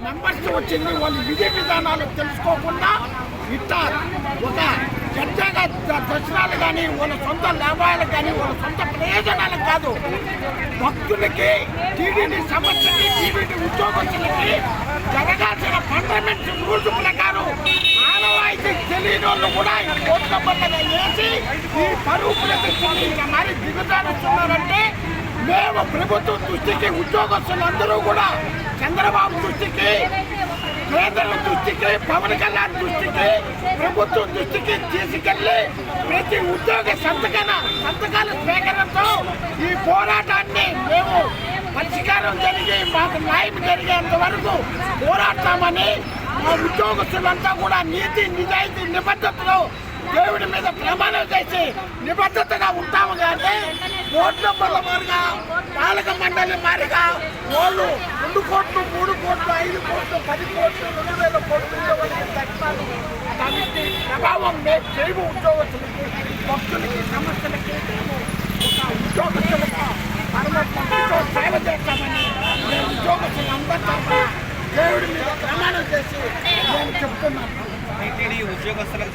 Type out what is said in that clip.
Members వచ్చింది వాళ్ళు విధి విధానాలు తెలుసుకోకుండా ఇట్లా ఒక చర్చగా దర్శనాలు కానీ వాళ్ళ సొంత లాభాలకు కానీ వాళ్ళ సొంత ప్రయోజనాలకు కాదు, భక్తులకి టీడీడీ సమస్యకి టీడీడీ ఉద్యోగస్తులకి జరగాల్సిన ఫండమెంటల్ రూల్స్ ప్రకారం ఆనవాయితీ తెలియని వాళ్ళు కూడా కోర్టు నంబర్లుగా వేసి ఈ పరువు ప్రతిష్టని మరి దిగుతారుస్తున్నారంటే మేము ప్రభుత్వం దృష్టికి ఉద్యోగస్తులందరూ కూడా చంద్రబాబు దృష్టికి కేంద్రం దృష్టికి పవన్ కళ్యాణ్ దృష్టికి ప్రభుత్వం దృష్టికి తీసుకెళ్లి ప్రతి ఉద్యోగ సంతకాల స్వీకరణతో ఈ పోరాటాన్ని మేము పరిష్కారం జరిగి మాకు న్యాయం జరిగేంత వరకు పోరాడతామని మా ఉద్యోగస్తులంతా కూడా నీతి నిజాయితీ నిబద్ధతలో దేవుడి మీద ప్రమాణం చేసి నిబద్ధతగా ఉంటాము. కానీ బోర్డు నంబర్ల మారిగా పాలక మండలి మారిగా వాళ్ళు 2 కోట్లు 3 కోట్లు 5 కోట్లు 10 కోట్లు 2000 కోట్లు తగ్గినారు. దానికి ప్రభావం మేము చేయము. ఉద్యోగస్తులకి భక్తులకి సమస్యలకి మేము ఒక ఉద్యోగస్తులుగా పరమాత్మతో సేవ చేస్తామని మేము ఉద్యోగస్తులందరూ దేవుడి మీద ప్రమాణం చేసి మేము చెప్తున్నాము. ఉద్యోగస్తులకు